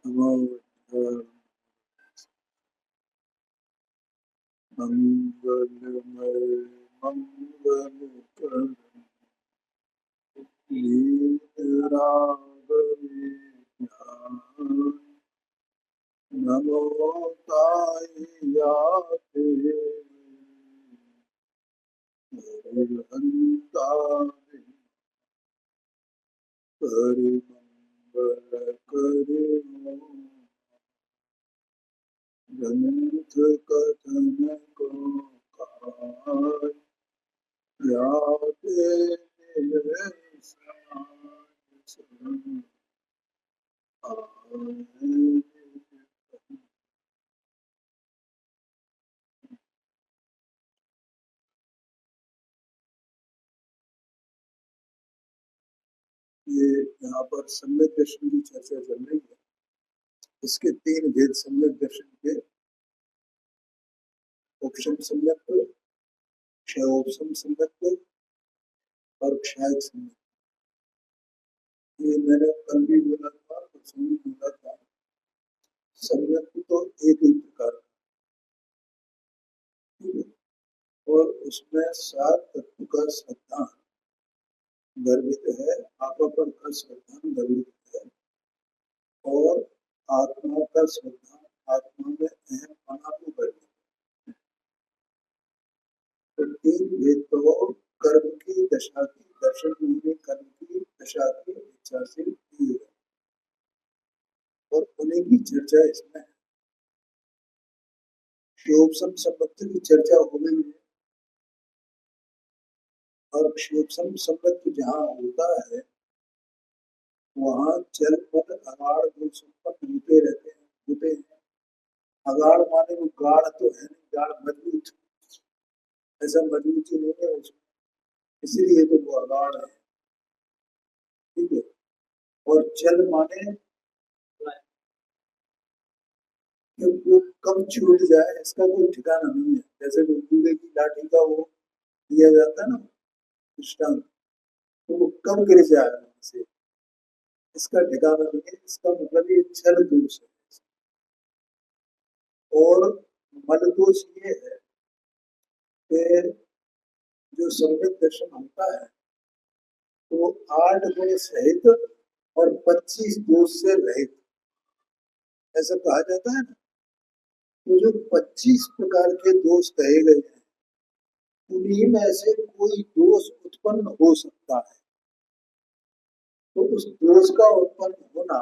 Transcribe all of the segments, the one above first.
नमो मंगलमय मंगलकर लीलावती ज्ञान नमो ताई याते हरिहंता हरि मंगल करे ग्रंथ कथन को काज याते ये यहाँ पर सम्यक दर्शन की चर्चा चल रही है। इसके तीन भेद सम्यक दर्शन के, उपशम सम्यक, क्षयोपशम सम्यक और क्षायक सम्यक। ये मैंने कल भी बोला था, परसों भी बोला था। सम्यक तो एक ही प्रकार है और उसमें सात तत्व का श्रद्धान गर्भित है, आपा पर का श्रद्धान गर्भित है और आत्मा का श्रद्धान आत्मा में अहम पना को गर्भित है। तो तीन भेद तो कर्म की दशा की दर्शन में कर्म की दशा की इच्छा से की है और उन्हीं की चर्चा इसमें है। क्षयोपशम संपत्ति की चर्चा हो गई है और क्षयोपशम संपत्ति जहाँ होता है वहाँ जल पर अगाड़ दोष उत्पन्न होते रहते हैं, होते हैं। अगाड़ माने वो गाढ़ तो है नहीं, गाढ़ मजबूत, ऐसा मजबूती नहीं है उसमें, इसीलिए तो वो अगाड़ है। ठीक है। और जल माने कि वो कब छूट जाए इसका कोई ठिकाना नहीं है। जैसे वो कूदे की लाठी का वो दिया जाता है ना दृष्टांत, तो वो कब गिर जाए से इसका ठिकाना नहीं है। इसका मतलब ये जल दोष है। और मल दोष ये है कि जो सम्यक दर्शन होता है तो 8 गुण सहित और 25 दोष से रहित, ऐसा कहा जाता है ना। तो जो 25 प्रकार के दोष कहे गए हैं उन्हीं में से कोई दोष उत्पन्न हो सकता है। तो उस दोष का उत्पन्न होना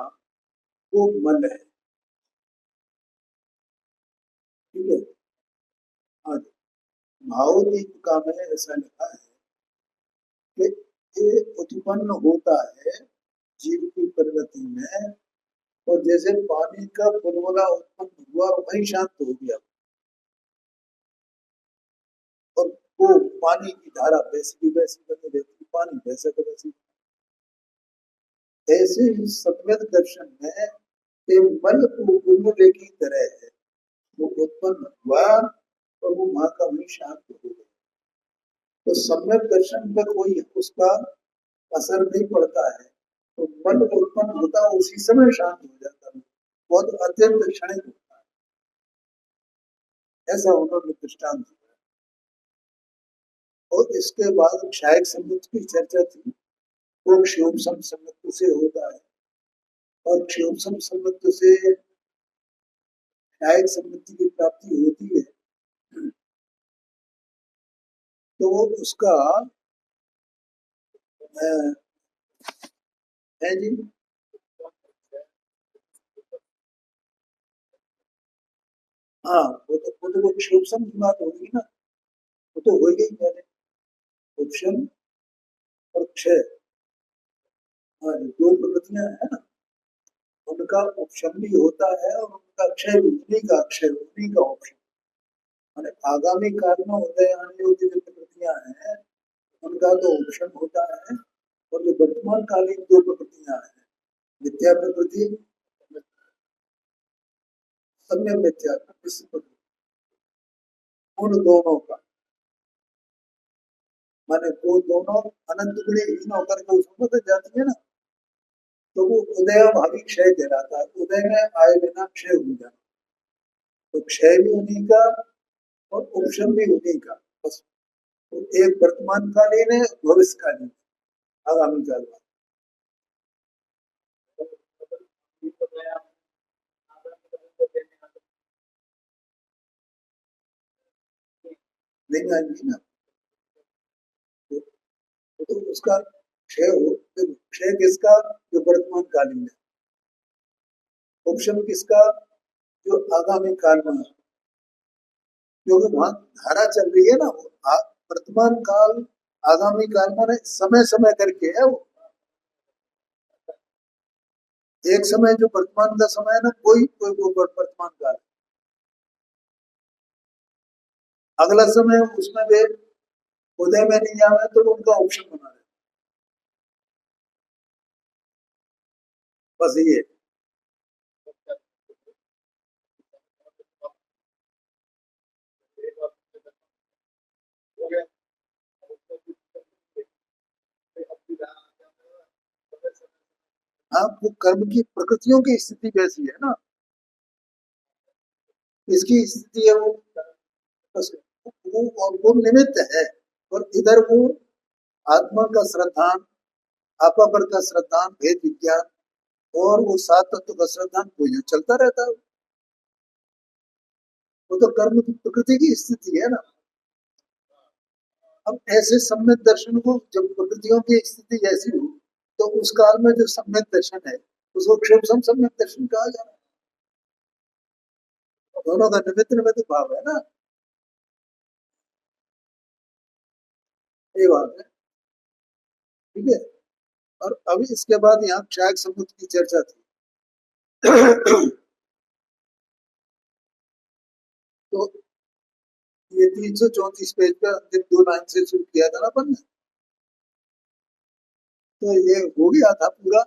वो मन है। ठीक है। आज भाव दीपिका में ऐसा लिखा है कि ये उत्पन्न होता है जीव की प्रगति में, और जैसे पानी का बुलबुला उत्पन्न हुआ वही शांत हो गया और वो पानी की धारा वैसी की वैसी बनी रहती, पानी वैसा का वैसी। ऐसे ही सम्यक दर्शन में मन को बुलबुले की तरह है, वो उत्पन्न हुआ और वो वहां का वही शांत हो गया। तो सम्यक दर्शन पर कोई उसका असर नहीं पड़ता है, तो मन उत्पन्न होता है उसी समय शांत हो जाता है, बहुत अत्यंत क्षणिक होता है। ऐसा उन्होंने दृष्टांत दिया। और इसके बाद क्षायक संयुक्त की चर्चा थी, वो क्षयोपशम संयुक्त से होता है और क्षयोपशम संयुक्त से क्षायक संयुक्त की प्राप्ति होती है। तो वो उसका है जी, हाँ वो क्षयोपशम की बात होगी ना, वो तो हो गई पहले उपशम और क्षय। हाँ, दो प्रगतियां है ना, उनका उपशम भी होता है और उनका क्षय भी, उन्हीं का क्षय उन्हीं का उपशम। माने आगामी काल में उदय आने योग्य जो प्रकृतियां हैं उनका तो उपशम होता है, और जो वर्तमान कालीन दो प्रकृतियां हैं मिथ्या प्रकृति, सम्यक मिथ्या प्रकृति, उन दोनों का माने वो दोनों अनंत गुणे हीन होकर के उसमें बदल जाती है ना। तो वो उदय भावी क्षय कहलाता है। उदय में आए बिना क्षय हो जाना, तो क्षय भी उन्हीं का और उपशम भी उन्हीं का। बस तो एक वर्तमान कालीन है, भविष्य कालीन, आगामी काल वाला। नहीं आएंगी ना, तो उसका क्षय हो, तो क्षय किसका, जो वर्तमान कालीन है। उपशम किसका, जो आगामी काल में है। क्योंकि वहां धारा चल रही है ना, वो वर्तमान काल आगामी काल में समय समय करके है वो। एक समय जो वर्तमान का समय है ना, कोई कोई वो वर्तमान काल, अगला समय उसमें वे उदय में नहीं आवे तो उनका ऑप्शन बना रहे। बस ये। हाँ, वो कर्म की प्रकृतियों की स्थिति कैसी है ना, इसकी स्थिति है वो। बस वो, और वो निमित्त है। और इधर वो आत्मा का श्रद्धान, आपा पर का श्रद्धान, भेद विज्ञान, और वो सात तत्व का श्रद्धान, वो यूं चलता रहता है। वो तो कर्म की प्रकृति की स्थिति है ना। अब ऐसे सम्यक दर्शन को, जब प्रकृतियों की स्थिति ऐसी हो, तो उस काल में जो सम्यक दर्शन है उसको क्षोभ सम्यक दर्शन कहा जाता है। दोनों का निमित्त निमित्त भाव है ना, ये बात है। ठीक है। और अभी इसके बाद यहाँ क्षायक समुद्र की चर्चा थी। तो ये 334 पेज पे अंतिम दो लाइन से शुरू किया था ना अपन ने, तो ये हो गया था पूरा।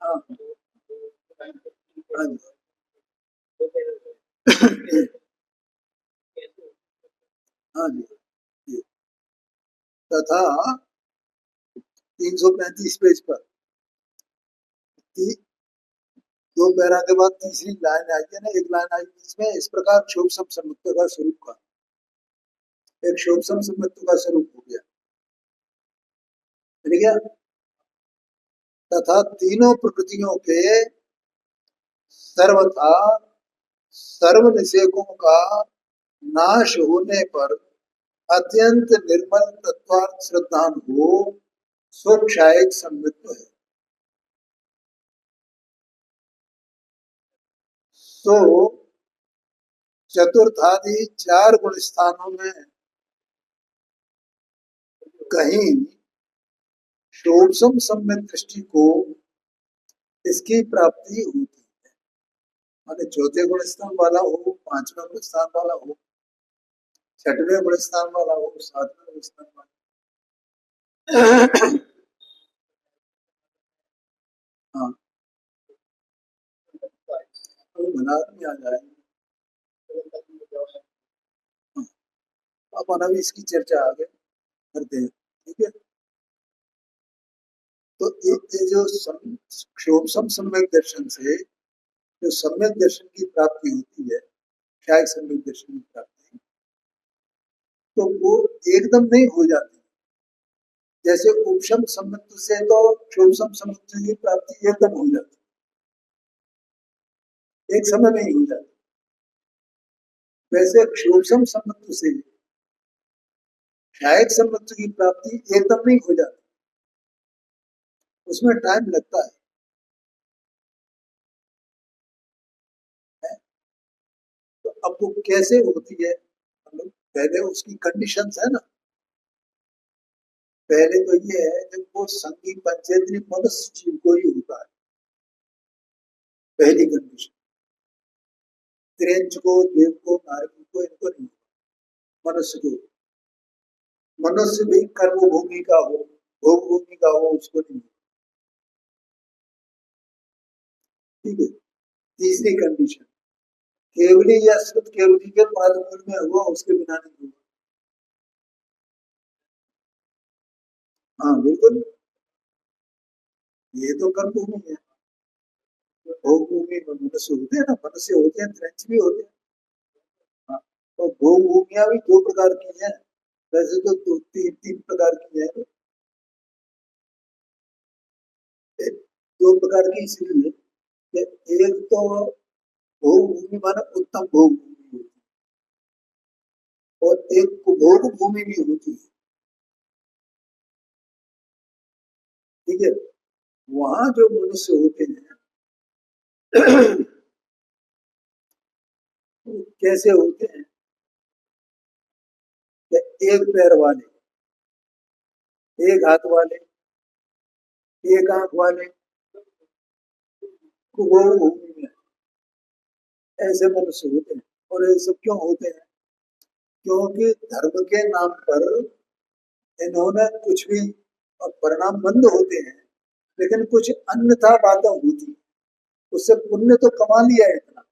हाँ हाँ जी, हाँ जी, जी। तथा 335 पेज पर दो पैरा के बाद तीसरी लाइन आई है ना, एक लाइन आई बीच में, इस प्रकार क्षोभ समुद्र का स्वरूप का, एक क्षोभ समुद्र का स्वरूप हो गया। ठीक है। तथा तीनों प्रकृतियों के सर्वथा सर्व निषेकों का नाश होने पर अत्यंत निर्मल तत्वार्थ श्रद्धान हो स्वक्षायक समृद्ध है। तो चतुर्थादि चार गुण स्थानों में कहीं षोडशम सम्यक दृष्टि को इसकी प्राप्ति होती है। माने चौथे गुण स्थान वाला हो, पांचवें गुण स्थान वाला हो, छठवें गुण स्थान वाला हो, सातवें गुण स्थान वाला। हाँ, तो बना में आ जाएंगे। हाँ, अपन अभी इसकी चर्चा आगे करते हैं। ठीक है। तो ये जो क्षोभसम सम्यक दर्शन से जो सम्यक दर्शन की प्राप्ति होती है, क्या सम्यक दर्शन की प्राप्ति, तो वो एकदम नहीं हो जाती। जैसे उपशम समुद्र से तो क्षोभसम समुद्र की प्राप्ति एकदम हो जाती, एक समय में ही हो जाती। वैसे क्षोभसम समुद्र से क्षायक समुद्र की प्राप्ति एकदम नहीं हो जाती, उसमें टाइम लगता है। तो अब वो कैसे होती है, मतलब पहले उसकी कंडीशंस है ना। पहले तो ये है कि वो संगी पंचेंद्री मनुष्य जीव को ही होता है, पहली कंडीशन। त्रेंच को, देव को, नारकी को, इनको नहीं, मनुष्य को। मनुष्य भी कर्म भूमि का हो, भोग भूमि का हो, उसको नहीं। ठीक है। तीसरी कंडीशन, केवली या शुद्ध केवली के पाद मूल में हुआ, उसके बिना नहीं हुआ। हाँ बिल्कुल, ये तो कर्म भूमि है। भोग भूमि में मनुष्य होते हैं ना, मनुष्य होते हैं, त्रंच भी होते हैं। हाँ, तो भोग भूमिया भी दो प्रकार की हैं। वैसे तो दो तीन तीन प्रकार की है। दो प्रकार की इसलिए कि एक तो भोग भूमि माने उत्तम भोग भूमि होती है, और एक कुभोग भूमि भी होती है। ठीक है, वहां जो मनुष्य होते हैं वो कैसे होते हैं कि एक पैर वाले, एक हाथ वाले, एक आंख वाले, कुभोग भूमि में ऐसे मनुष्य होते हैं। और ये सब क्यों होते हैं? क्योंकि धर्म के नाम पर इन्होंने कुछ भी, और परिणाम बंद होते हैं, लेकिन कुछ अन्यथा बातें होती, उससे पुण्य तो कमा लिया है इतना,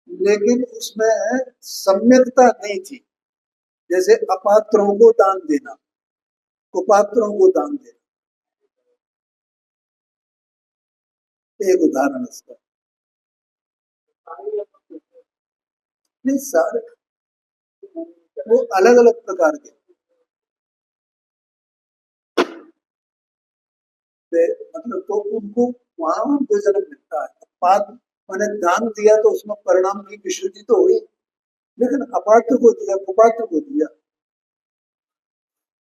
लेकिन उसमें सम्यकता नहीं थी। जैसे अपात्रों को दान देना, कुपात्रों को दान देना, एक उदाहरण इसका। नहीं सारे, वो अलग अलग प्रकार के मतलब, तो उनको वहां उनको जन्म मिलता है। पात मैंने दान दिया तो उसमें परिणाम की विशुद्धि तो हुई, लेकिन अपात्र को दिया, कुपात्र को दिया,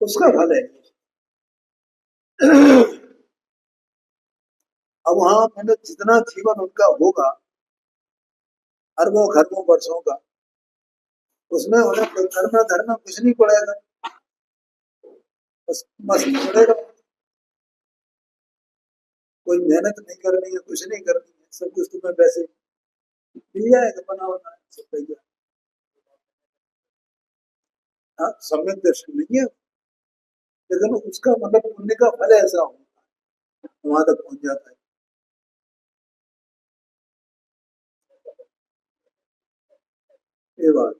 उसका फल है। अब वहां मैंने जितना जीवन उनका होगा, अरबों खरबों वर्षों का, उसमें उन्हें करना धरना कुछ नहीं पड़ेगा, बस मस्त पड़ेगा। कोई मेहनत नहीं करनी है, कुछ नहीं करनी है, सब कुछ तुम्हें वैसे मिल जाएगा, बना होना है सब तैयार। हाँ, सम्यक दर्शन नहीं है, लेकिन उसका मतलब पुण्य का फल ऐसा हो, वहां तक पहुंच जाता है। ये बात।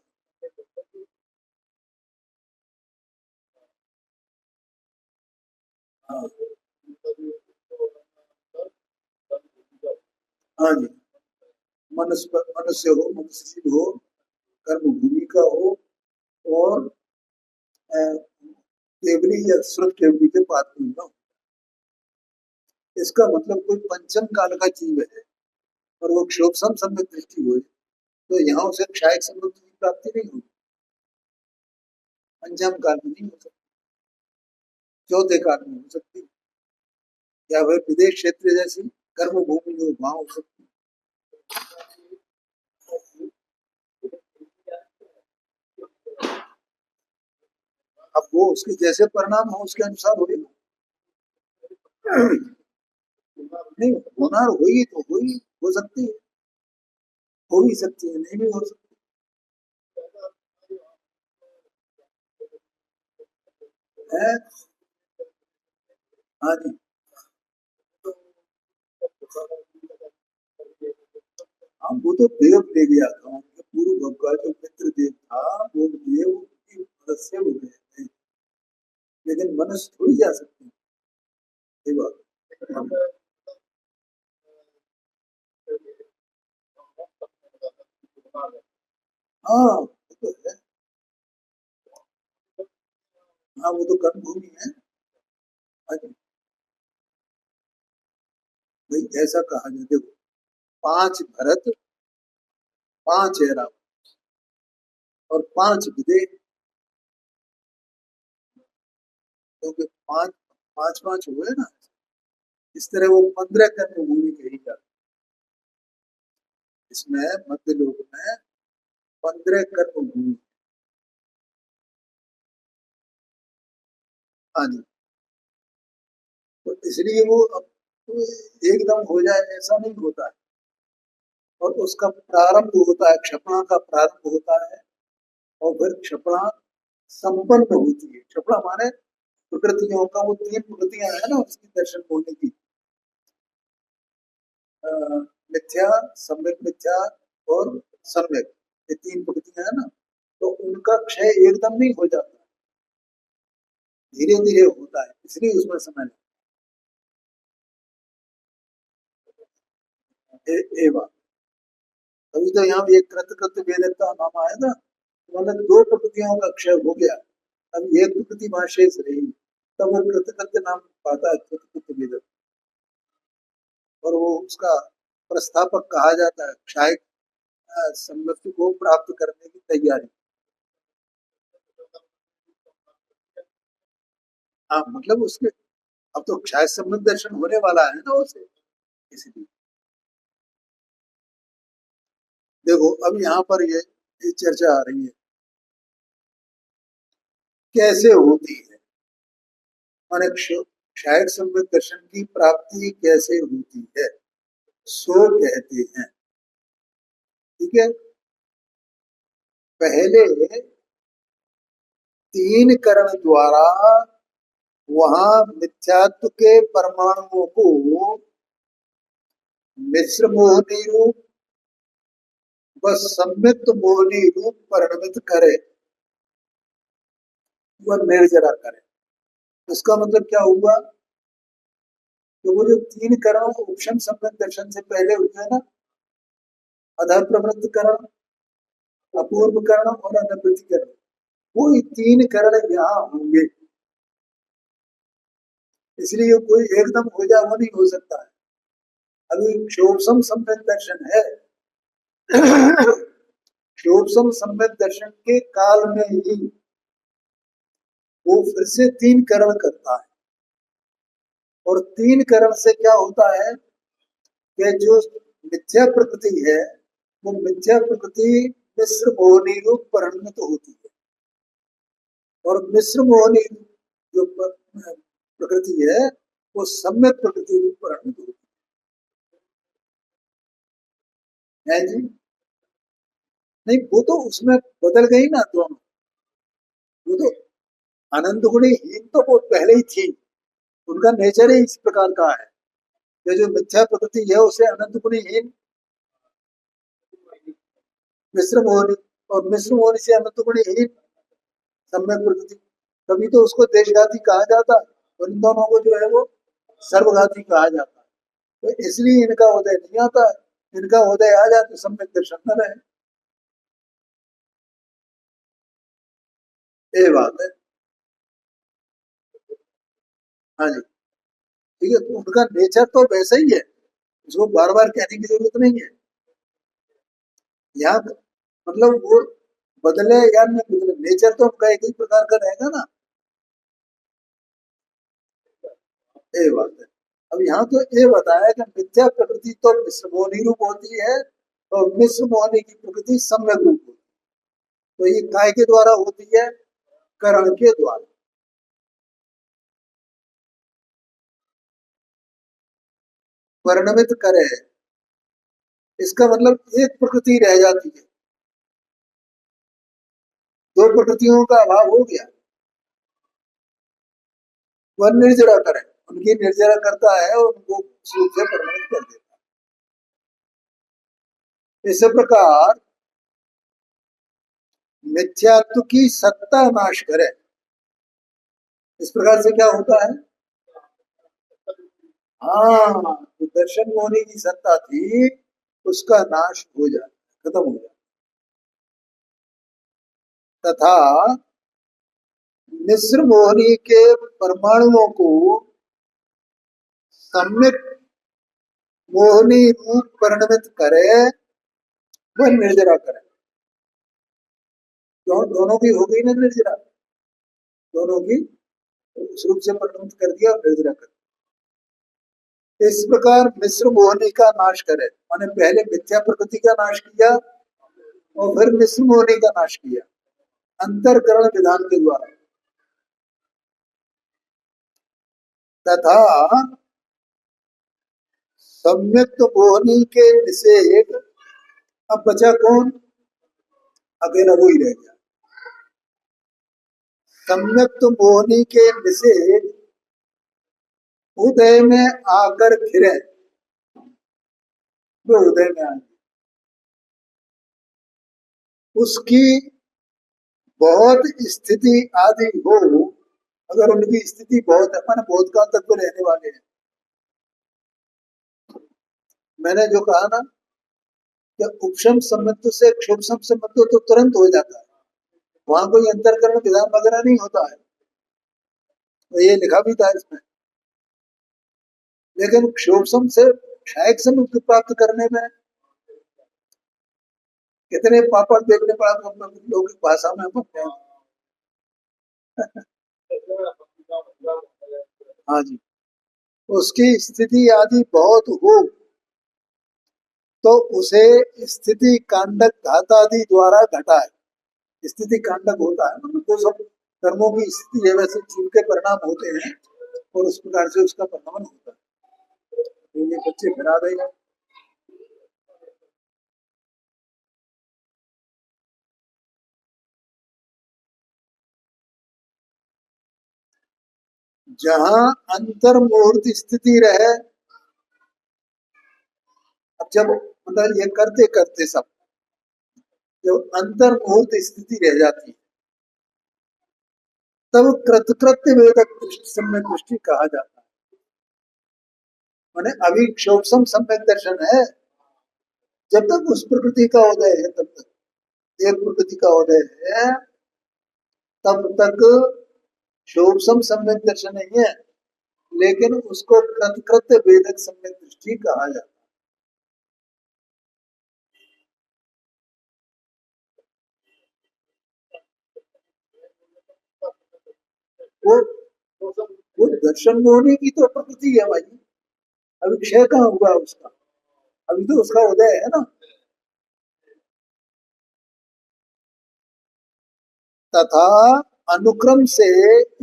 हाँ, हाँ जी, मनुष्य मनुष्य हो, मनुष्य हो, कर्म भूमि का हो, और अ, केवली या श्रुत केवली के पात्र में ना हो। इसका मतलब कोई पंचम काल का जीव है और वो क्षोभ सम्यक दृष्टि हो, तो यहाँ उसे क्षायक समृद्धि की प्राप्ति नहीं होगी, पंचम काल में नहीं हो सकती, चौथे काल में हो सकती, या वह विदेश क्षेत्र जैसी कर्म भूमि हो वहां हो सकती। अब वो उसके जैसे परिणाम हो उसके अनुसार होगा। नहीं, होना हुई तो हुई, हो सकती है, हो भी सकती है, नहीं भी हो सकती है। हाँ जी। हाँ, वो तो देव ले गया था, उनके पूर्व भव का जो मित्र देव था, वो देव की मदद से हो गए थे, लेकिन मनुष्य थोड़ी जा सकते हैं, ये बात। हाँ वो तो है। हाँ, वो तो कर्म भूमि है। हाँ जी, भाई ऐसा कहा जाए, देखो, पांच भरत, पांच एरा, और पांच विदेह, क्योंकि पांच पांच पांच हुए ना, इस तरह वो 15 कर्म भूमि कही जाती है। इसमें मध्य लोक में 15 कर्म भूमि। हाँ जी, तो इसलिए वो अब तो एकदम हो जाए ऐसा नहीं होता है, और उसका प्रारंभ होता है, क्षपणा का प्रारंभ होता है, और फिर क्षपणा संपन्न होती है। क्षपणा माने प्रकृतियों का, वो तीन प्रकृतियां है ना उसकी दर्शन होने की, अ, मिथ्या, सम्यक मिथ्या और सम्यक, ये तीन प्रकृतियां है ना, तो उनका क्षय एकदम नहीं हो जाता, धीरे धीरे होता है, इसलिए उसमें समय लगता है। ए बात, अभी तो यहाँ भी एक कृत वेदता नाम आया ना, मतलब दो प्रकृतियों का क्षय हो गया, अब एक प्रकृति वहां शेष रही, तब वो कृतकृत्य नाम पाता है, कृतकृत्य वेदता, और वो उसका प्रस्थापक कहा जाता है, क्षय सम्मति को प्राप्त करने की तैयारी। हाँ मतलब उसके, अब तो क्षय सम्मत दर्शन होने वाला है ना उसे, इसलिए देखो अब यहाँ पर ये चर्चा आ रही है कैसे होती है, माने क्षय सम्मत दर्शन की प्राप्ति कैसे होती है, सो कहते हैं। ठीक है, पहले तीन करण द्वारा वहां मिथ्यात्व के परमाणुओं को मिश्र मोहनी रूप व सम्मित मोहनी रूप परिणमित करे व निर्जरा करे। इसका मतलब क्या हुआ, कि वो जो तीन करण उपशम सम्मित दर्शन से पहले हुए हैं ना, अधर प्रवृत्त करण, अपूर्व करण और अनवृत्ति करण, वो तीन करण यहाँ होंगे, इसलिए कोई एकदम हो जाए वो नहीं हो सकता है। अभी क्षोभसम सम्यक दर्शन है, क्षोभसम सम्यक दर्शन के काल में ही वो फिर से तीन करण करता है, और तीन करण से क्या होता है कि जो मिथ्या प्रकृति है वो मिथ्या प्रकृति मिश्र मोहनी रूप परिणमित होती है, और मिश्र मोहनी जो प्रकृति है वो सम्यक प्रकृति रूप परिणमित होती है जी। नहीं वो तो उसमें बदल गई ना दोनों, वो तो आनंद गुणी हीन तो वो पहले ही थी, उनका नेचर ही इस प्रकार का है, ये जो मिथ्या प्रकृति है उसे अनंत गुणी हीन मिश्र मोहनी, और मिश्र मोहनी से अनंत गुणी हीन सम्यक प्रकृति, तभी तो उसको देशघाती कहा जाता है, और इन दोनों को जो है वो सर्वघाती कहा जाता है, तो इसलिए इनका उदय नहीं आता है, इनका उदय आ जाए तो सम्यक दर्शन न रहे, ये बात है। हाँ जी, ठीक है, तो उनका नेचर तो वैसा ही है, उसको बार बार कहने की जरूरत नहीं है। यहाँ मतलब वो बदले या न बदले, नेचर तो उनका एक ही प्रकार का रहेगा ना, ये बात है। अब यहाँ तो ये बताया कि मिथ्या प्रकृति तो मिश्र मोहनी रूप होती है, और मिश्र मोहनी की प्रकृति सम्यक रूप होती है, तो ये काय के द्वारा होती है, करण के द्वारा। परिणमित करे, इसका मतलब एक प्रकृति रह जाती है, दो प्रकृतियों का अभाव हो गया, वह निर्जरा करे, उनकी निर्जरा करता है और उनको रूप से परिणमित कर देता है। इस प्रकार मिथ्यात्व की सत्ता नाश करे, इस प्रकार से क्या होता है, हाँ तो दर्शन मोहनी की सत्ता थी उसका नाश हो जाए, खत्म हो जाए। तथा मिश्र मोहनी के परमाणुओं को सम्यक मोहनी रूप परिणमित करे वह निर्जरा करे, दोनों की हो गई ना निर्जरा, दोनों की उस रूप से परिणमित कर दिया और निर्जरा कर दिया। इस प्रकार मिश्र मोहनी का नाश करे, मैंने पहले मिथ्या प्रकृति का नाश किया और फिर मिश्र मोहनी का नाश किया अंतरकरण विधान के द्वारा। तथा सम्यक मोहनी के निषेध, अब बचा कौन, अकेला वो ही रह गया। सम्यक मोहनी के निषेध उदय में आकर फिरे, वो उदय में आए उसकी बहुत स्थिति आदि हो, अगर उनकी स्थिति बहुत है माने बहुत काल तक तो रहने वाले हैं। मैंने जो कहा ना कि उपशम संबंध से क्षोभसम संबंध तो तुरंत हो जाता है, वहां कोई अंतरकरण विधान वगैरह नहीं होता है, तो ये लिखा भी था इसमें। लेकिन क्षोभसम से क्षयक संबंध प्राप्त करने में कितने पापड़ देखने पड़ा लोगों की भाषा में हम। हाँ जी, उसकी स्थिति आदि बहुत हो तो उसे स्थिति कांडक घातादि द्वारा घटाए। स्थिति कांडक होता है मतलब तो सब कर्मों की स्थिति है, वैसे जीव के परिणाम होते हैं और उस प्रकार से उसका परिणाम होता है। तो ये बच्चे फिरा देगा। जहां अंतर्मुहूर्त स्थिति रहे, अब जब मतलब ये करते करते सब जब अंतर्मुहूर्त स्थिति रह जाती है तब कृतकृत्य वेदक सम्यक दृष्टि कहा जाता है। माने अभी क्षोभसम सम्यक दर्शन है, जब तक उस प्रकृति का उदय है तब तक एक प्रकृति का उदय है तब तक क्षोभसम सम्यक दर्शन नहीं है, लेकिन उसको कृतकृत्य वेदक सम्यक दृष्टि कहा जाता है। वो दर्शन में होने की तो प्रकृति है भाई, अभी क्षय कहाँ हुआ उसका, अभी तो उसका उदय है ना। तथा अनुक्रम से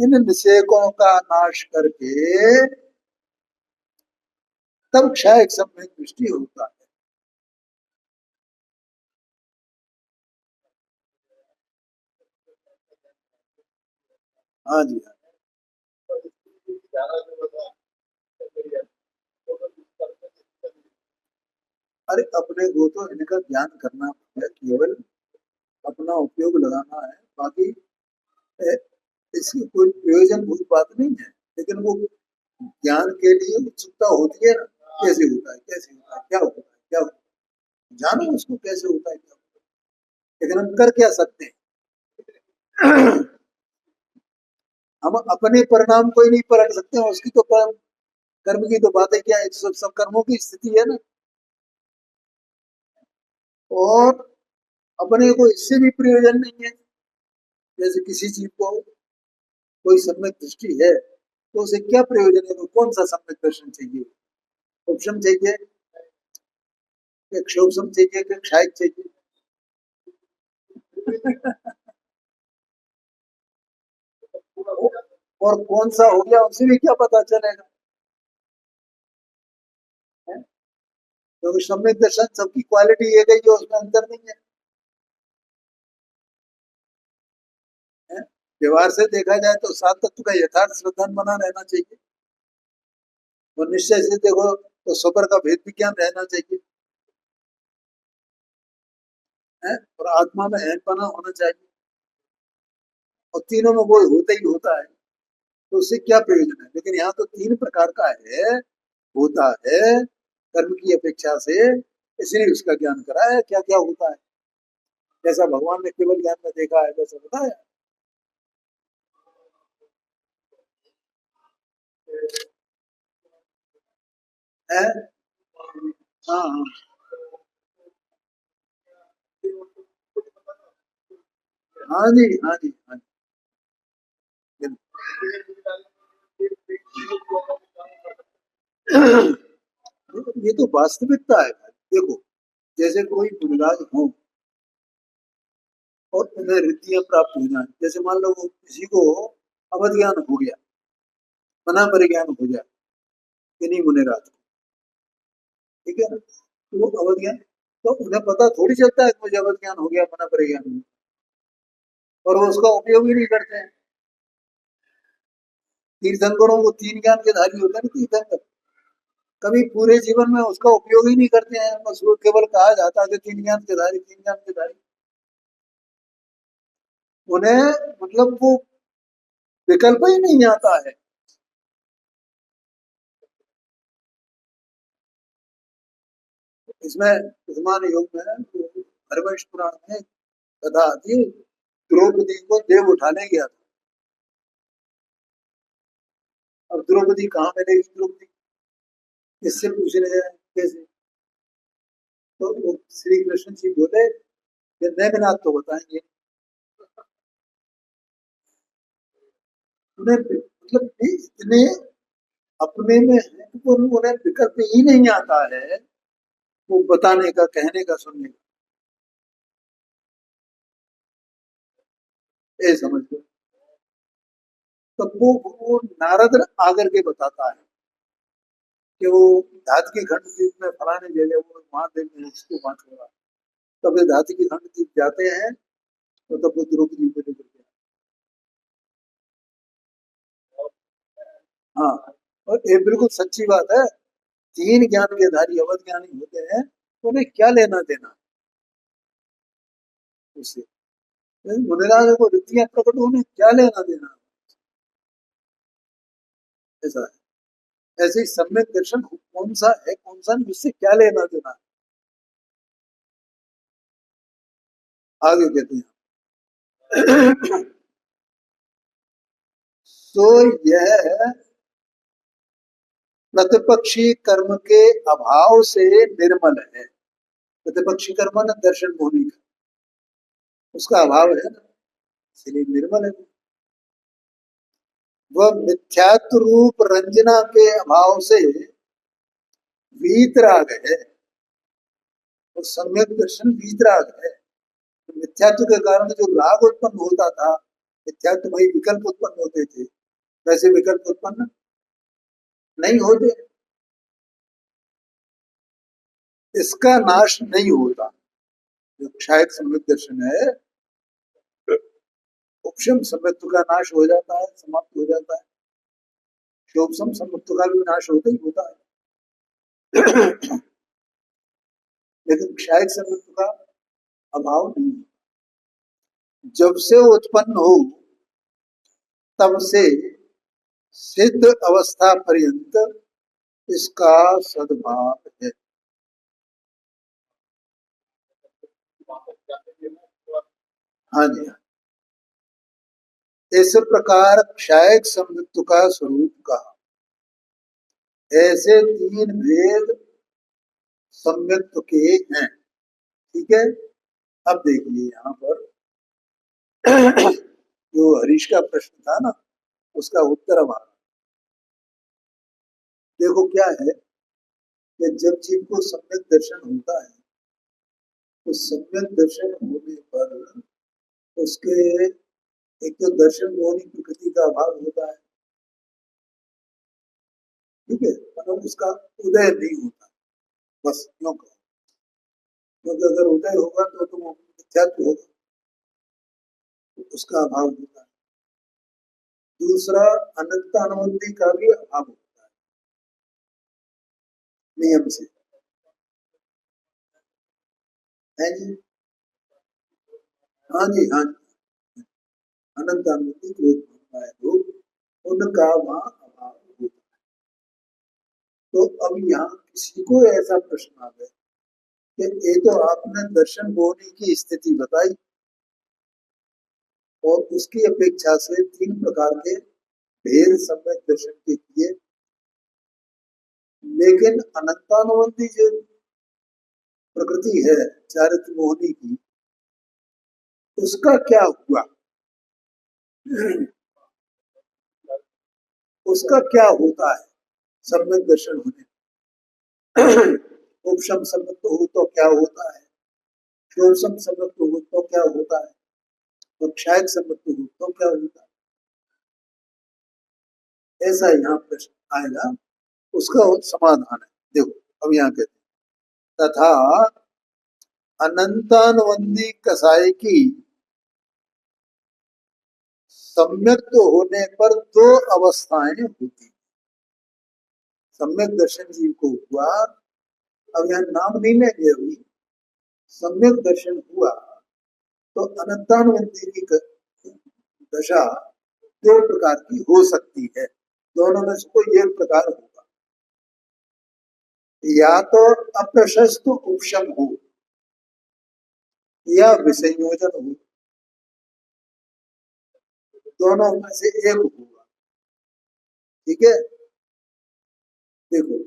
इन निषेकों का नाश करके तब क्षय सम्यक दृष्टि होता है। हाँ जी हाँ। अरे अपने को तो इनका ज्ञान करना है, केवल अपना उपयोग लगाना है, बाकी ए, इसकी कोई प्रयोजन भूत बात नहीं है। लेकिन वो ज्ञान के लिए उत्सुकता होती है ना, कैसे होता है, कैसे होता है, क्या होता है, क्या होता है, जानो उसको कैसे होता है, क्या होता है। लेकिन हम कर क्या सकते हैं? हम अपने परिणाम को ही नहीं पलट सकते हैं, उसकी तो कर्म की तो बात है क्या है, सब कर्मों की स्थिति है ना। और अपने को इससे भी प्रयोजन नहीं है। जैसे किसी चीज को कोई सम्यक दृष्टि है तो उसे क्या प्रयोजन है, तो कौन सा सम्यक दर्शन चाहिए, उपशम चाहिए या क्षोभसम चाहिए या क्षायक चाहिए। और कौन सा हो गया उसे भी क्या पता चलेगा, है? क्योंकि सम्यक दर्शन सबकी क्वालिटी एक ही है, उसमें अंतर नहीं है, है? व्यवहार से देखा जाए तो सात तत्व का यथार्थ श्रद्धान बना रहना चाहिए, और निश्चय से देखो तो स्वपर का भेद विज्ञान रहना चाहिए, है? और आत्मा में अहंपना होना चाहिए, और तीनों में वो होता ही होता है, तो उससे क्या प्रयोजन है। लेकिन यहाँ तो तीन प्रकार का है, होता है कर्म की अपेक्षा से, इसलिए उसका ज्ञान कराया क्या क्या होता है। जैसा भगवान ने केवल ज्ञान में देखा है वैसा बताया है। हाँ हाँ हाँ जी हाँ जी हाँ जी। ये तो वास्तविकता है भाई। देखो जैसे कोई मुनिराज हो और उन्हें रिद्धियां प्राप्त हो जाए, जैसे मान लो वो किसी को अवध ज्ञान हो गया, मना परिज्ञान हो जाए किन्हीं मुनिराज को, ठीक है ना, तो वो अवध ज्ञान, तो उन्हें पता थोड़ी चलता है कि मुझे अवध ज्ञान हो गया, मना परिज्ञान हो गया, और वो उसका उपयोग ही नहीं करते हैं। तीर्थंकरों को तीन ज्ञान के धारी होते हैं ना तीर्थंकर, कभी पूरे जीवन में उसका उपयोग ही नहीं करते हैं, बस वो केवल कहा जाता है कि तीन ज्ञान के धारी, तीन ज्ञान के धारी। उन्हें मतलब वो विकल्प ही नहीं आता है। इसमें वर्तमान युग में हरवंश पुराण में कथा आती है, द्रौपदी को देव उठाने गया था। अब द्रौपदी कहाँ मिलेगी? द्रौपदी इससे पूछ रहे हैं कैसे? तो वो श्री कृष्ण जी बोले कि मेघनाथ तो बताएंगे। उन्हें मतलब इतने अपने में है कि उन्हें विकल्प ही नहीं आता है वो बताने का, कहने का, सुनने का। ये समझ लो। तब वो नारद आकर के बताता है कि वो धात की खंड द्वीप में फलाने जगह वो महादेव ने उसको वहां छोड़ा। तब ये धात की खंड द्वीप जाते हैं तो तब वो द्रौपदी को लेकर के हाँ। और ये बिल्कुल सच्ची बात है। तीन ज्ञान के धारी अवध ज्ञानी होते हैं तो उन्हें क्या लेना देना उससे? मुनिराज को रिद्धियां प्रकट होने क्या लेना देना? ऐसा है। ऐसे ही सम्यक दर्शन कौन सा है कौन सा नहीं, उससे क्या लेना देना? आगे कहते हैं तो यह प्रतिपक्षी कर्म के अभाव से निर्मल है। प्रतिपक्षी कर्म न दर्शन होने का, उसका अभाव है ना, इसलिए निर्मल है। वह मिथ्यात्व रूप रंजना के अभाव से वीतराग है। और सम्यक दर्शन वीतराग है। तो मिथ्यात्व के कारण जो राग उत्पन्न होता था, मिथ्यात्व वही विकल्प उत्पन्न होते थे, वैसे विकल्प उत्पन्न नहीं होते। इसका नाश नहीं होता। जो क्षायक सम्यक दर्शन है, उपशम सम्यत्व का नाश हो जाता है, समाप्त हो जाता है। शोभसम सम्यत्व का भी नाश होता ही होता है। लेकिन क्षायक सम्यत्व का अभाव नहीं है। जब से उत्पन्न हो तब से सिद्ध अवस्था पर्यंत इसका सद्भाव है। हाँ जी हाँ। इस प्रकार क्षायक सम्यत्व का स्वरूप कहा। ऐसे तीन भेद सम्यत्व के हैं। ठीक है। अब देखिए यहाँ पर जो हरीश का प्रश्न था ना, उसका उत्तर अब आ रहा। देखो क्या है कि जब जीव को सम्यक दर्शन होता है तो सम्यक दर्शन होने पर उसके एक तो दर्शन मोहनी प्रकृति का अभाव होता है। ठीक है। मतलब उसका उदय नहीं होता, बस क्यों कहो, क्योंकि अगर उदय होगा तो वो मिथ्यात्व होगा, तो उसका अभाव होता है। दूसरा, अनंत अनुबंधी का भी अभाव होता है नियम से। है जी। हाँ जी हाँ जी। अनंत अनुबंधी क्रोध होता है तो उनका वहां अभाव होता है। तो अब यहाँ किसी को ऐसा प्रश्न आ गया कि ये तो आपने दर्शन होने की स्थिति बताई और उसकी अपेक्षा से तीन प्रकार के भेद सम्यक दर्शन के किए, लेकिन अनंतानुबंधी जो प्रकृति है चारित्र मोहनी की, उसका क्या हुआ? उसका क्या होता है सम्यक दर्शन होने? उपशम सम्यक हो तो क्या होता है? शोषम सम्यक हो तो क्या होता है? और क्षायक सम्यक हो तो क्या होता है? ऐसा यहाँ प्रश्न आएगा, उसका समाधान है। देखो अब यहाँ कहते हैं तथा अनंतानुबंधी कसाय की सम्यक होने पर दो अवस्थाएं होती। सम्यक दर्शन जीव को हुआ, अब यहाँ नाम नहीं लेंगे अभी, सम्यक दर्शन हुआ तो अनंतानुबंधी की दशा दो प्रकार की हो सकती है, दोनों में से कोई एक प्रकार होगा। या तो अप्रशस्त उपशम हो या विसंयोजन हो, दोनों में से एक होगा। ठीक है, देखो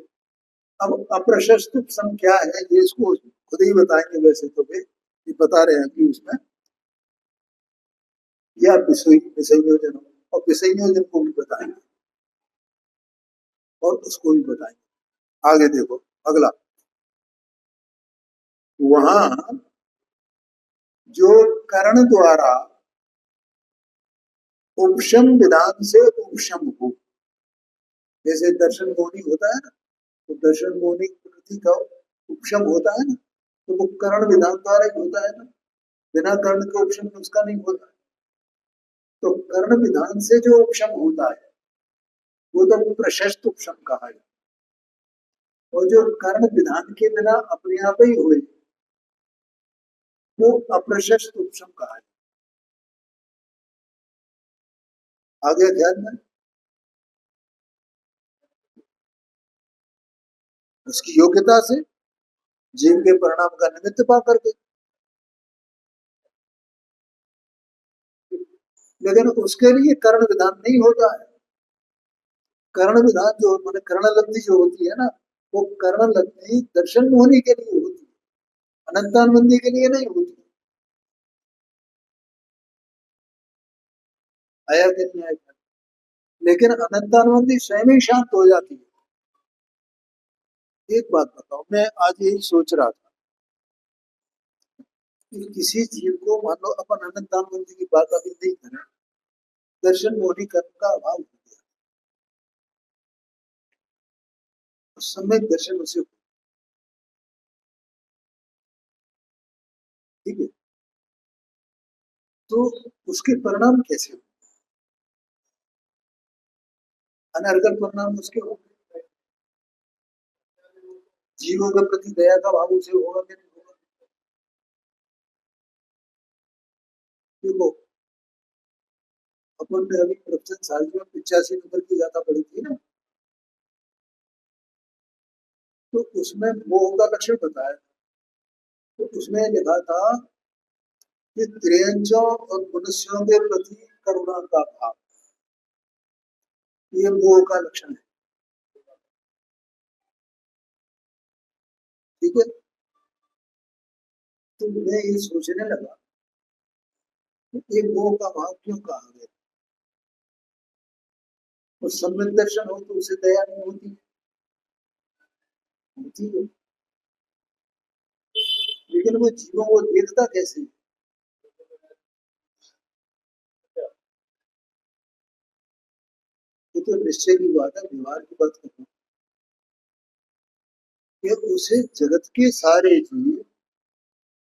अब अप्रशस्त उपशम क्या है ये इसको खुद ही बताएंगे, वैसे तो वे ये बता रहे हैं कि उसमें या विसंयोजन हो, और विसंयोजन को भी बताएंगे और उसको भी बताएंगे। आगे देखो अगला, वहां जो कर्ण द्वारा उपशम विधान से उपशम हो, जैसे दर्शन मोनी होता है ना, तो दर्शन मोनी प्रकृति का उपशम होता है ना, तो वो कर्ण विधान द्वारा ही होता है ना, बिना कर्ण के उपशम उसका नहीं होता। तो कर्ण विधान से जो उपशम होता है वो तो प्रशस्त उपशम कहा है, और जो कर्ण विधान के बिना अपने आप ही हुए वो अप्रशस्त उपशम कहा है। आगे ध्यान में, उसकी योग्यता से जीव के परिणाम का निमित्त पा करके, लेकिन उसके लिए कर्ण विधान नहीं होता है। कर्ण विधान जो मैंने कर्ण लब्धि जो होती है ना, वो कर्ण लब्धि दर्शन मोहनी के लिए होती है, अनंतानुबंधी के लिए नहीं होती। आया कि नहीं आया? लेकिन अनंतानुबंधी स्वयं ही शांत हो जाती है। एक बात बताओ, मैं आज यही सोच रहा था कि किसी जीव को मान लो अपन अनंतानुबंधी की बात अभी नहीं करें, दर्शन मोहनी कर्म का अभाव हो गया, उस समय दर्शन उसे, ठीक है, तो उसके परिणाम कैसे हो, अनर्गल परिणाम उसके हो, जीवों के प्रति दया का भाव उसे होगा कि नहीं होगा। देखो अपन ने अभी प्रवचन साल में 85 नंबर की गाथा पढ़ी थी ना, तो उसमें मोह का लक्षण बताया, तो उसमें लिखा था कि त्रियंचों और मनुष्यों के प्रति करुणा का भाव, ये मोह का लक्षण है। ठीक है, तो मैं ये सोचने लगा कि ये मोह का भाव क्यों कहा गया, और सम्यक दर्शन हो तो उसे दया नहीं होती, होती है, लेकिन वो जीवों को देखता कैसे है? ये तो निश्चय की बात है, व्यवहार की बात करना कि उसे जगत के सारे जीव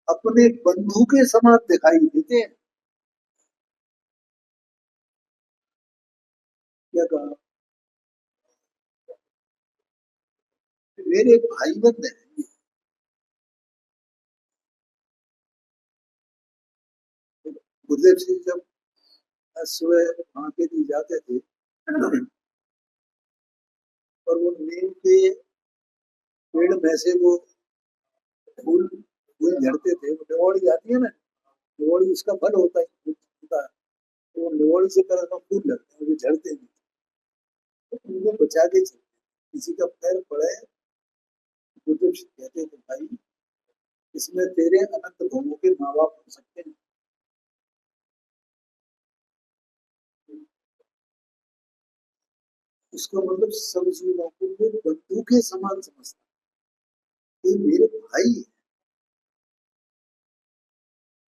अपने बंधु के समान दिखाई देते हैं। क्या कहा, मेरे भाई बंद है। गुरुदेव सिंह जब सुबह वहां के लिए जाते थे और वो नीम के पेड़ में से वो फूल फूल झड़ते थे, वो निवोड़ी आती है ना, निवोड़ी उसका फल होता है, होता है, तो वो निवोड़ी से तरह का फूल लगते हैं, वो झड़ते नहीं, तो उनको बचा के चलते, किसी का पैर पड़े, गुरुदेव सिंह कहते थे भाई इसमें तेरे अनंत भोगों के माँ बाप हो सकते हैं। उसका मतलब सब जीवों को वो बंधु के समान समझता है, ये मेरे भाई है।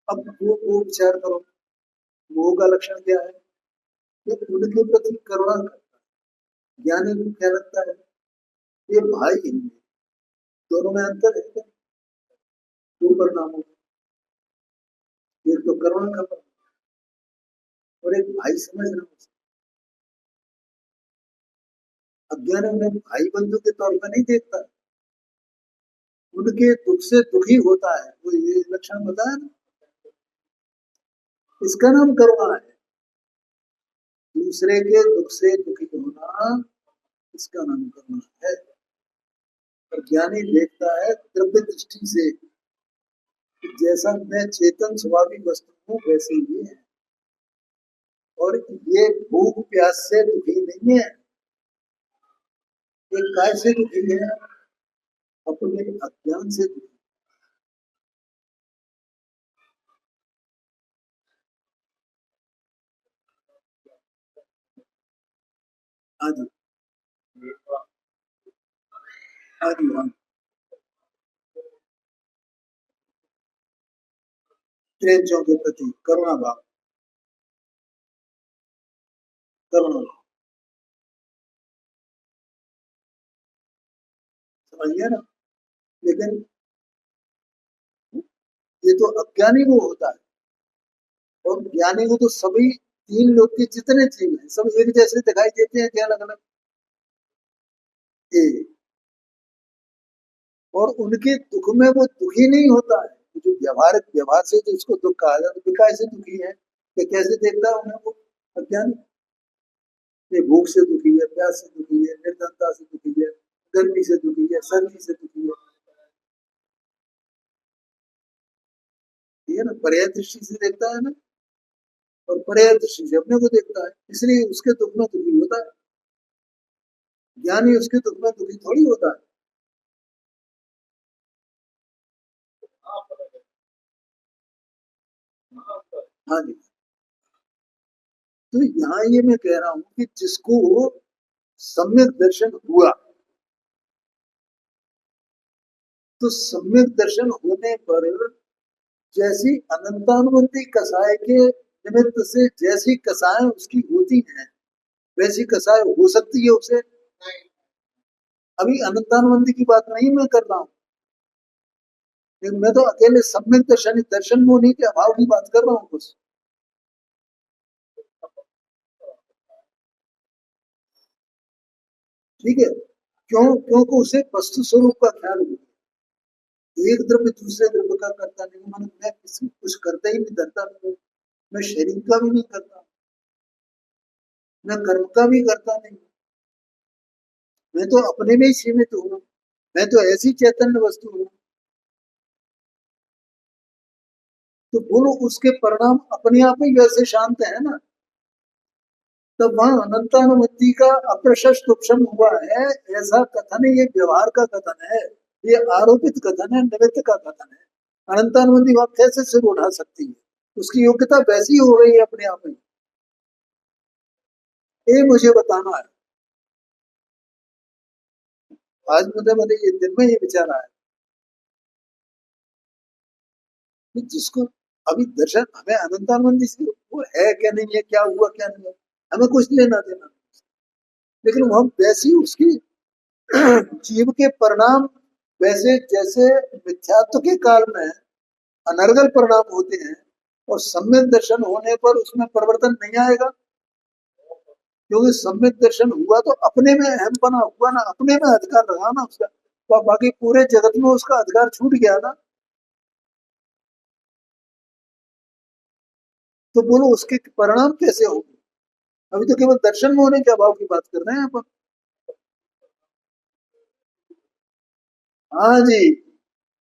अब वो विचार करो, मोह का लक्षण क्या है, ये उनके प्रति करुणा करता है। ज्ञानी को क्या लगता है, ये भाई है, दोनों में अंतर है क्या? दो परिणामों में, एक तो करुणा का परिणाम और एक भाई समझना। अज्ञानी उन्हें भाई बंधु के तौर पर नहीं देखता, उनके दुख से दुखी होता है, वो ये लक्षण बताया ना, इसका नाम करुणा है। दूसरे के दुख से दुखी होना इसका नाम करना है। और ज्ञानी देखता है द्रव्य दृष्टि से, जैसा मैं चेतन स्वाभाविक वस्तु हूँ वैसे ही है। और ये भूख प्यास से दुखी नहीं है, ये काय से दुखी है? अपने अज्ञान से दुखी। आदि आदि हाँ, क्लेशों के प्रति करुणा भाव, करुणा भाव, समझिए ना। लेकिन ये तो अज्ञानी को होता है, और ज्ञानी को तो सभी तीन लोग के जितने जीव हैं सब एक जैसे दिखाई देते हैं, क्या अलग अलग? और उनके दुख में वो दुखी नहीं होता है। जो व्यवहार व्यवहार से जो उसको दुख कहा जाता है, कैसे दुखी है, कि कैसे देखता है उन्हें वो अज्ञानी? ये भूख से दुखी है, प्यास से दुखी है, निर्धनता से दुखी है, गर्मी से दुखी है, सर्दी से दुखी है, ये ना पर्याय दृष्टि से देखता है ना, और पर्याय दृष्टि से अपने को देखता है, इसलिए उसके दुख में दुखी होता है। ज्ञानी उसके दुख में दुखी थोड़ी होता है। हाँ जी। तो यहाँ ये मैं कह रहा हूं कि जिसको सम्यक दर्शन हुआ, तो सम्यक दर्शन होने पर जैसी अनंतानुबंधी कसाय के निमित्त से जैसी कसाय उसकी होती है, वैसी कसाय हो सकती है उसे। अभी अनंतानुबंधी की बात नहीं मैं कर रहा हूँ, लेकिन मैं तो अकेले सम्यक दर्शन दर्शन मोनी के अभाव की बात कर रहा हूँ कुछ। ठीक है, क्यों? क्योंकि उसे वस्तु स्वरूप का ख्याल हो, एक द्रव्य दूसरे द्रव्य का करता नहीं, माने मैं किसी कुछ करता ही नहीं, धरता नहीं, मैं शरीर का भी नहीं करता, मैं कर्म का भी करता नहीं, मैं तो अपने में ही सीमित हूँ, मैं तो ऐसी चैतन्य वस्तु हूँ। तो बोलो उसके परिणाम अपने आप ही वैसे शांत है ना, तब वहां अनंतानुबंधी का अप्रशस्त उपशम हुआ है। ऐसा कथन ये व्यवहार का कथन है, ये आरोपित कथन है, निमित्त का कथन है। अनंतानुबंधी बात कैसे सिर उठा सकती है? उसकी योग्यता वैसी हो रही है अपने आप में, ये मुझे बताना है। आज मुझे मैंने ये दिन में ये विचार आया कि जिसको अभी दर्शन हमें अनंतानंदी से वो है क्या नहीं है, क्या हुआ क्या नहीं है, हमें कुछ लेना देना नहीं। लेकिन हम वैसी उसकी जीव के परिणाम वैसे जैसे मिथ्यात्व के काल में अनर्गल परिणाम होते हैं, और सम्यक दर्शन होने पर उसमें परिवर्तन नहीं आएगा, क्योंकि सम्यक दर्शन हुआ तो अपने में अहम बना हुआ ना, अपने में अधिकार रहा ना उसका, तो बाकी पूरे जगत में उसका अधिकार छूट गया ना। तो बोलो उसके परिणाम कैसे होंगे? अभी तो केवल दर्शन में होने के अभाव की बात कर रहे हैं अपन। हाँ जी,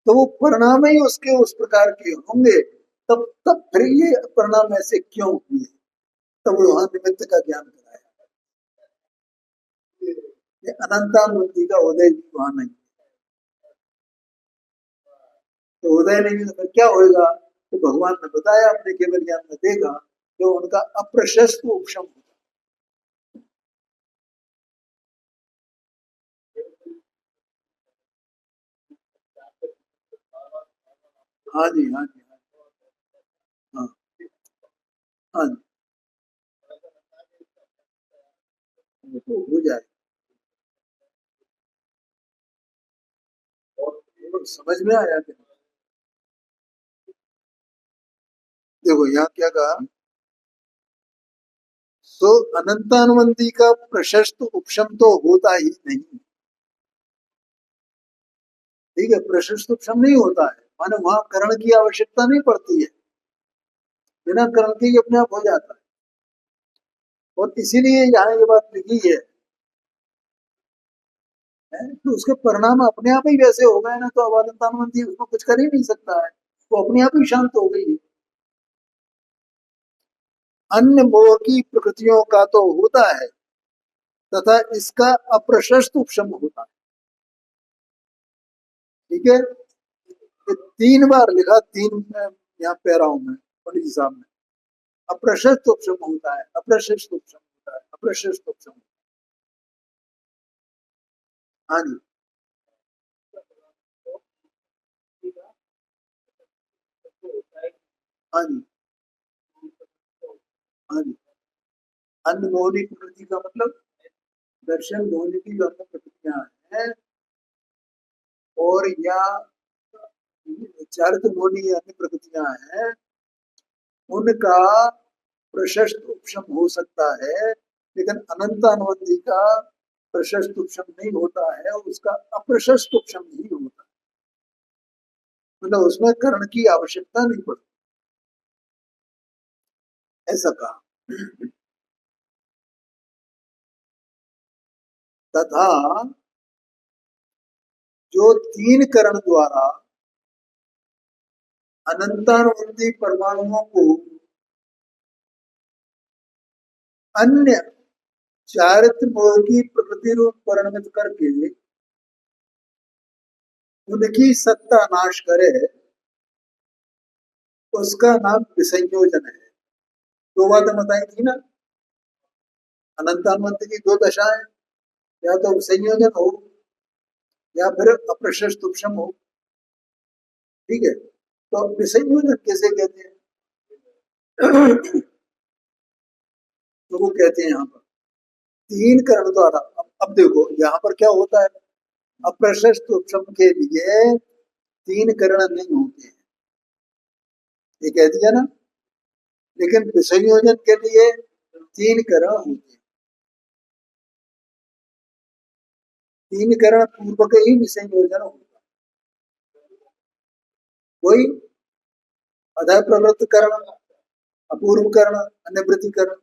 तो वो परिणाम ही उसके उस प्रकार के होंगे, तब फिर ये परिणाम ऐसे क्यों हुए, तब वहां निमित्त का ज्ञान कराया। ये अनंतानुबंधी का उदय भी वहां नहीं, तो उदय नहीं तो फिर क्या होगा? तो भगवान ने बताया अपने केवल ज्ञान में देखा, जो उनका अप्रशस्त उपशम होता। हाँ जी, हाँ जी, हाँ, हाँ जी, तो हो जाए। और समझ में आया कि देखो यहाँ क्या कहा, तो अनंतानुबंधी का प्रशस्त उपशम तो होता ही नहीं। ठीक है, प्रशस्त उपशम नहीं होता है, माने वहां करण की आवश्यकता नहीं पड़ती है, बिना करण के ही अपने आप हो जाता है। और इसीलिए यहाँ ये बात लिखी है तो उसके परिणाम अपने आप ही वैसे हो गए ना, तो अब अनंतानुबंधी उसमें कुछ कर ही नहीं सकता है, वो अपने आप ही शांत हो गई है। अन्य मोह की प्रकृतियों का तो होता है, तथा इसका अप्रशस्त उपशम होता है। ठीक है, ये 3 बार लिखा, 3 यहाँ पैराओं में पंडित जी साहब ने, अप्रशस्त उपशम होता है, अप्रशस्त उपशम होता है, अप्रशस्त उपशम। हाँ जी, हाँ जी, हाँ जी। अन्य मोहनी प्रकृति का मतलब दर्शन मोहनी की जो अन्य प्रकृतियां हैं, और या चारित्र मोहनी अन्य प्रकृतियां हैं, उनका प्रशस्त उपशम हो सकता है, लेकिन अनंत अनुबंधी का प्रशस्त उपशम नहीं होता है, उसका अप्रशस्त उपशम ही होता है। मतलब उसमें कर्ण की आवश्यकता नहीं पड़ती, ऐसा कहा। तथा जो 3 करण द्वारा अनंतानुबंधी परमाणुओं को अन्य चारित्र मोह की प्रकृति रूप परिणमित करके उनकी सत्ता नाश करे, उसका नाम विसंयोजन है। 2 बातें बताई थी ना, अनंतानुबंधी की 2 दशाएं, या तो विसंयोजन हो या फिर अप्रशस्त उपशम हो। ठीक है, तो विसंयोजन कैसे कहते हैं? तो वो कहते हैं यहाँ पर 3 करण द्वारा। अब देखो यहाँ पर क्या होता है, अप्रशस्त उपशम के लिए 3 करण नहीं होते हैं, ये कह दिया ना, लेकिन विसंयोजन के लिए 3 करण होते हैं। 3 करण पूर्वक ही विसंयोजन होता है। वही अधः प्रवृत्त करण, अपूर्व करण, अन्यवृत्ति करण,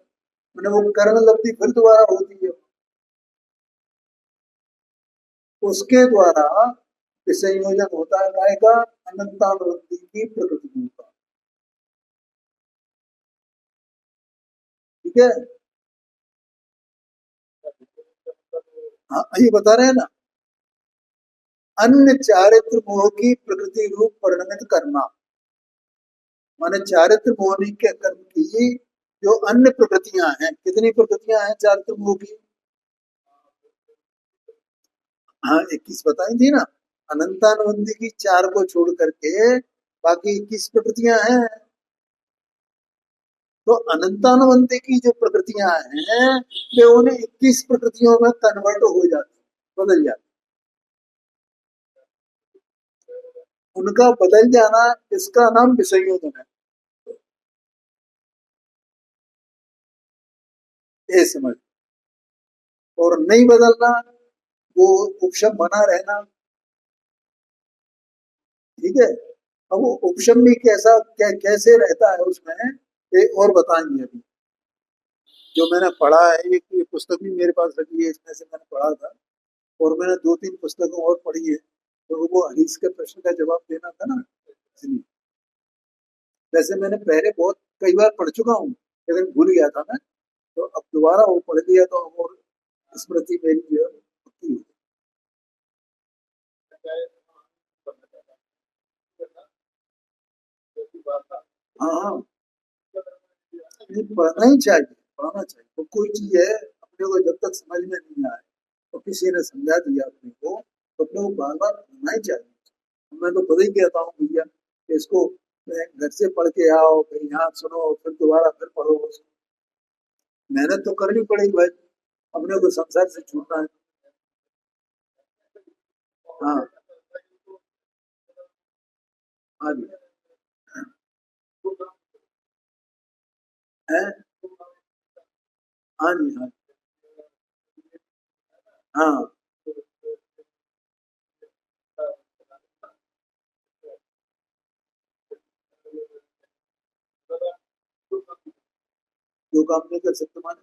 मैंने वो करण लब्धि फिर दोबारा होती है, उसके द्वारा विसंयोजन होता है। काय का? अनंतानुबंधी की प्रकृति का। ठीक है, हाँ ये बता रहे हैं ना, अन्य चारित्र मोह की प्रकृति रूप परिणमित करना, माने चारित्र मोहनी के कर्म की जो अन्य प्रकृतियां हैं, कितनी प्रकृतियां हैं चारित्र मोह की? हाँ 21 बताई थी ना, अनंतानुबंधी की 4 को छोड़ करके बाकी 21 प्रकृतियां हैं। तो अनंतानुबंधी की जो प्रकृतियां हैं, वे उन्हें 21 प्रकृतियों में कन्वर्ट हो जाती, बदल जाती। उनका बदल जाना, इसका नाम विसंयोजन है। ये समझ। और नहीं बदलना, वो उपशम बना रहना। ठीक है, अब वो उपशम भी कैसा कैसे रहता है उसमें, एक और बताएंगे अभी। जो मैंने पढ़ा है, एक ये पुस्तक भी मेरे पास रखी है, इसमें से मैंने पढ़ा था, और मैंने 2-3 पुस्तकों और पढ़ी है, तो वो हदीस के प्रश्न का जवाब देना था ना, इसलिए। वैसे मैंने पहले बहुत कई बार पढ़ चुका हूँ, लेकिन भूल गया था मैं, तो अब दोबारा वो पढ़ लिया तो अब और स्मृति मेरी जो है पक्की हो गई। हाँ हाँ, नहीं पढ़ना ही चाहिए, पढ़ना चाहिए। तो कोई चीज है अपने को जब तक समझ में नहीं आए, तो किसी ने समझा दिया अपने को, तो अपने को बार बार पढ़ना ही चाहिए। मैं तो खुद ही कहता हूँ भैया कि इसको घर से पढ़ के आओ, फिर यहाँ सुनो, फिर दोबारा फिर पढ़ो। मेहनत तो करनी पड़ेगी भाई, अपने को संसार से छूटना है। हाँ, हाँ जी, है, हाँ जी, हाँ, हाँ, जो काम नहीं कर सकते माने,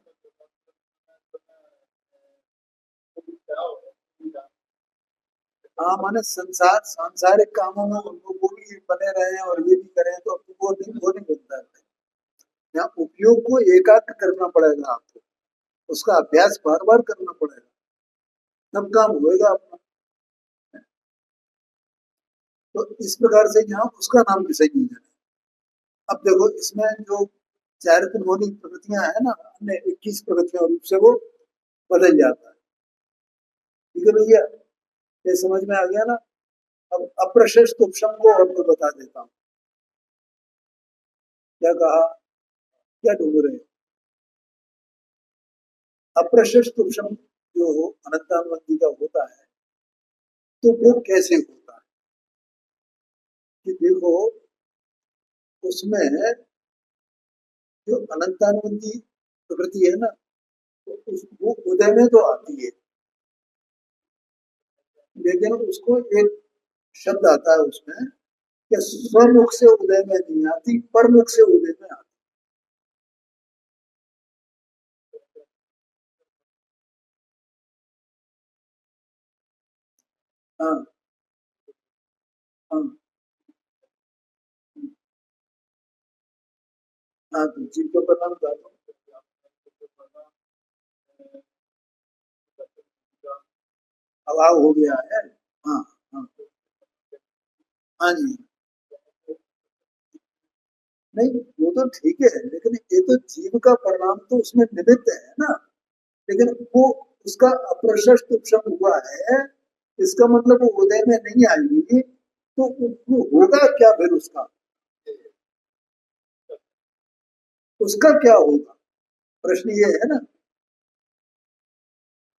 हाँ माने संसार सांसारिक कामों में उनको वो भी बने रहे हैं और ये भी करें तो वो नहीं बनता है। यहाँ उपयोग को एकाग्र करना पड़ेगा आपको, उसका अभ्यास बार बार करना पड़ेगा, तब काम होएगा अपना। तो इस प्रकार से यहाँ उसका नाम विषय नियोजन है। अब देखो इसमें जो चारित्र्यमौलिक प्रकृतियां है ना, अन्य 21 प्रकृतियों रूप से वो बदल जाता है। ठीक है भैया, ये समझ में आ गया ना। अब अप्रशस्त उपशम को और मैं बता देता हूँ। क्या कहा, क्या ढूंढ रहे हैं? अप्रशस्त उपशम जो अनंतानुबंधी का होता है, तो वो कैसे होता है कि देखो उसमें जो अनंतानुबंधी प्रकृति है ना, तो वो उदय में तो आती है, लेकिन उसको एक शब्द आता है उसमें कि स्वमुख से उदय में नहीं आती, परमुख से उदय में आती। हाँ हाँ हाँ, तो जीव को प्रणाम करता हूँ। अभाव हो गया है। हाँ हाँ हाँ जी। नहीं वो तो ठीक है, लेकिन ये तो जीव का परिणाम तो उसमें निमित्त है ना, लेकिन वो उसका अप्रशस्त उपशम हुआ है, इसका मतलब वो उदय में नहीं आएगी, तो वो होगा क्या फिर उसका, उसका क्या होगा? प्रश्न ये है ना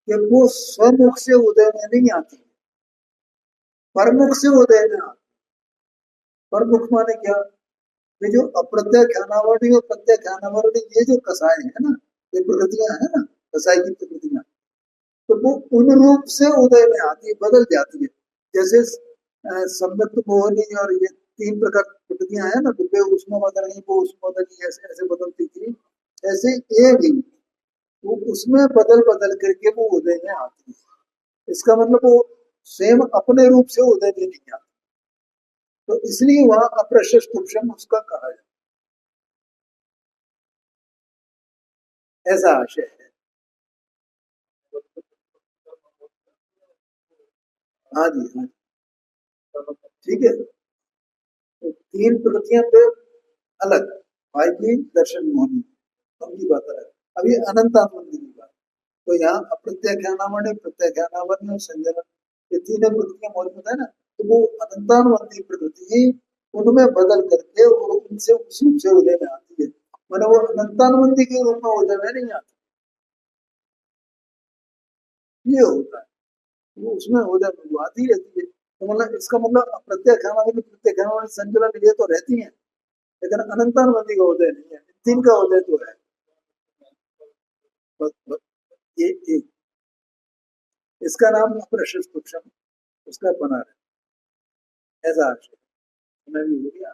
कि वो स्वमुख से उदय में नहीं आती, परमुख से उदय में आती। परमुख माने क्या? ये जो अप्रत्यक्ष अनावरणी और प्रत्यक्ष अनावरणी ये जो कसाय है ना, ये प्रकृतियां है ना, कसाई की प्रकृतियां, तो वो उन रूप से उदय में आती है, बदल जाती है। जैसे संयुक्त मोहनी और ये तीन प्रकार की प्रकृतियां है ना, डिब्बे उसमें बदलनी वो उसमें बदलनी, ऐसे ऐसे बदलती थी, ऐसे ये भी वो उसमें बदल बदल करके वो उदय में आती है। इसका मतलब वो सेम अपने रूप से उदय में नहीं आती, तो इसलिए वहां अप्रशस्त उपशम उसका कहा जाए, ऐसा आशय है। हाँ जी हाँ जी, ठीक है। तो तीन प्रकृतियां तो अलग, वायकी दर्शन मोहनी, उनकी बात अलग। अभी अनंत आनंद की बात, तो यहाँ अप्रत्याख्यानावरण प्रत्याख्यानावरण और संजलन, ये तीनों प्रकृतियां मौजूद है ना, तो वो अनंतानुबंधी प्रकृति उनमें बदल करके और उनसे उस रूप से उदय में आती है, मैंने वो अनंतानुबंधी के रूप में उदय में नहीं आती, ये होता है। वो उसमें उदय में वो आती रहती है, तो मतलब इसका मतलब प्रत्याख्यानावरण प्रत्याख्यानावरण संजलन ये तो रहती है, लेकिन अनंतानुबंधी का उदय नहीं है, तीन का उदय तो है। बस, बस, ये एक, इसका नाम अप्रशस्त उपशम उसका बना रहे, ऐसा आशय मैं भी हो गया।